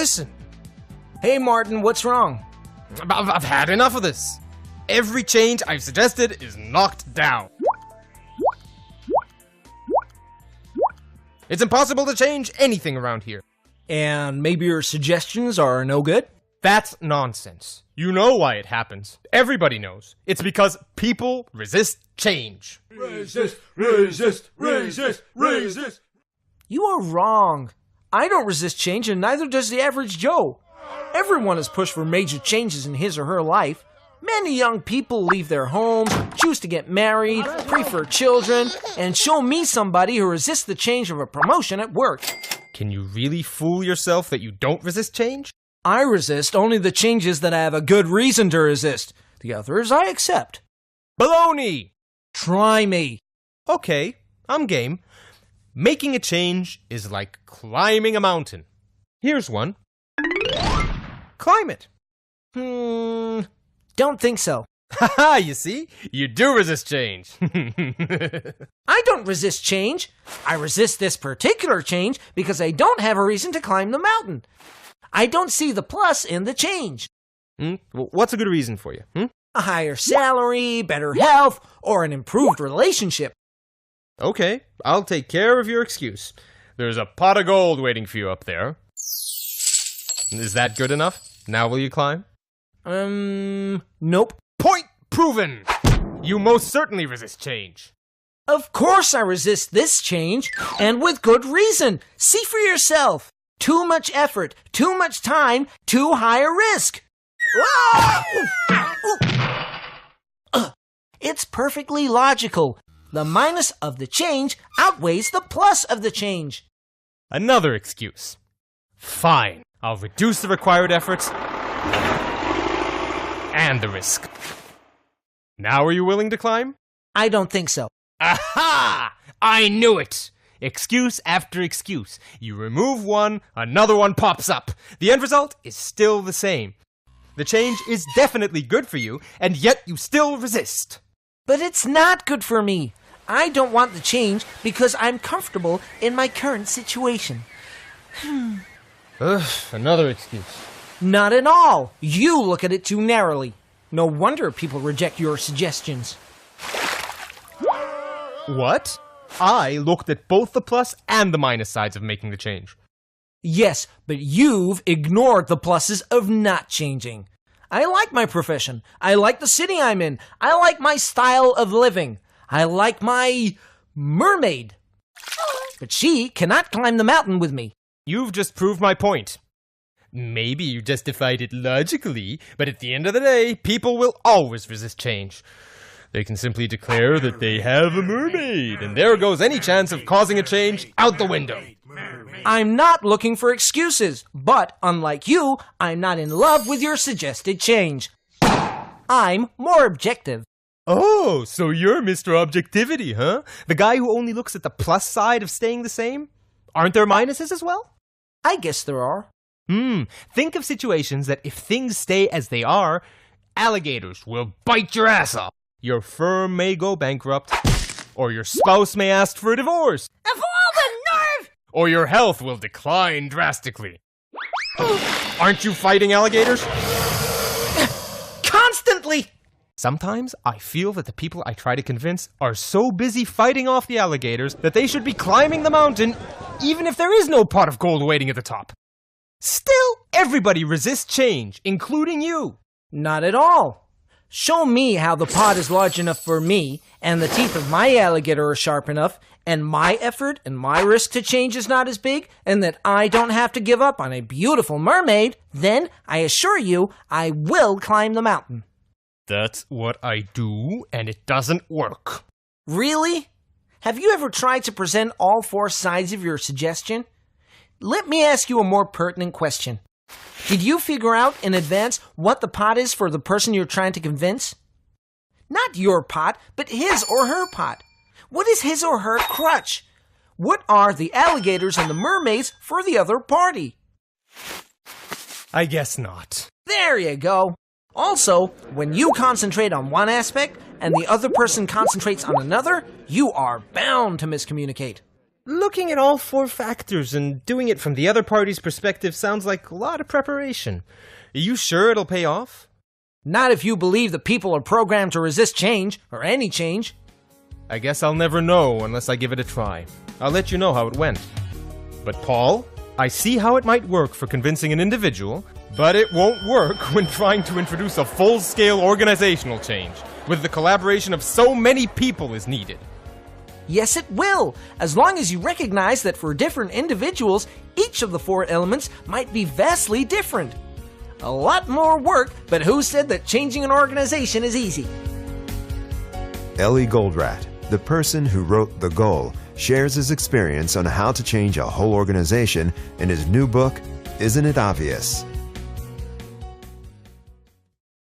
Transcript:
listen. Hey, Martin, what's wrong? I've had enough of this. Every change I've suggested is knocked down. It's impossible to change anything around here. And maybe your suggestions are no good? That's nonsense. You know why it happens. Everybody knows. It's because people resist change. Resist, resist, resist, resist. You are wrong. I don't resist change, and neither does the average Joe. Everyone is pushed for major changes in his or her life. Many young people leave their homes, choose to get married, prefer children, and show me somebody who resists the change of a promotion at work. Can you really fool yourself that you don't resist change? I resist only the changes that I have a good reason to resist. The others I accept. Baloney! Try me. Okay, I'm game. Making a change is like climbing a mountain. Here's one. Climb it. Don't think so. Haha, you see? You do resist change. I don't resist change. I resist this particular change because I don't have a reason to climb the mountain. I don't see the plus in the change. Well, what's a good reason for you? A higher salary, better health, or an improved relationship. Okay, I'll take care of your excuse. There's a pot of gold waiting for you up there. Is that good enough? Now will you climb? Nope. Point proven! You most certainly resist change. Of course I resist this change, and with good reason. See for yourself. Too much effort, too much time, too high a risk. It's perfectly logical. The minus of the change outweighs the plus of the change. Another excuse. Fine, I'll reduce the required efforts and the risk. Now are you willing to climb? I don't think so. Aha! I knew it! Excuse after excuse. You remove one, another one pops up. The end result is still the same. The change is definitely good for you, and yet you still resist. But it's not good for me. I don't want the change because I'm comfortable in my current situation. Another excuse. Not at all. You look at it too narrowly. No wonder people reject your suggestions. What? I looked at both the plus and the minus sides of making the change. Yes, but you've ignored the pluses of not changing. I like my profession. I like the city I'm in. I like my style of living. I like my mermaid. But she cannot climb the mountain with me. You've just proved my point. Maybe you justified it logically, but at the end of the day, people will always resist change. They can simply declare that they have a mermaid, and there goes any chance of causing a change out the window. I'm not looking for excuses, but unlike you, I'm not in love with your suggested change. I'm more objective. Oh, so you're Mr. Objectivity, huh? The guy who only looks at the plus side of staying the same? Aren't there minuses as well? I guess there are. Think of situations that if things stay as they are, alligators will bite your ass off. Your firm may go bankrupt, or your spouse may ask for a divorce. Of all the nerve! Or your health will decline drastically. Aren't you fighting alligators? Constantly! Sometimes I feel that the people I try to convince are so busy fighting off the alligators that they should be climbing the mountain even if there is no pot of gold waiting at the top. Still, everybody resists change, including you. Not at all. Show me how the pot is large enough for me, and the teeth of my alligator are sharp enough, and my effort and my risk to change is not as big, and that I don't have to give up on a beautiful mermaid, then I assure you I will climb the mountain. That's what I do, and it doesn't work. Really? Have you ever tried to present all four sides of your suggestion? Let me ask you a more pertinent question. Did you figure out in advance what the pot is for the person you're trying to convince? Not your pot, but his or her pot. What is his or her crutch? What are the alligators and the mermaids for the other party? I guess not. There you go. Also, when you concentrate on one aspect and the other person concentrates on another, you are bound to miscommunicate. looking at all four factors and doing it from the other party's perspective sounds like a lot of preparation. Are you sure it'll pay off? Not if you believe that people are programmed to resist change, or any change. I guess I'll never know unless I give it a try. I'll let you know how it went. But Paul, I see how it might work for convincing an individual, but it won't work when trying to introduce a full-scale organizational change, with the collaboration of so many people is needed. Yes, it will, as long as you recognize that for different individuals, each of the four elements might be vastly different. A lot more work, but who said that changing an organization is easy? Ellie Goldratt, the person who wrote The Goal, shares his experience on how to change a whole organization in his new book, Isn't It Obvious?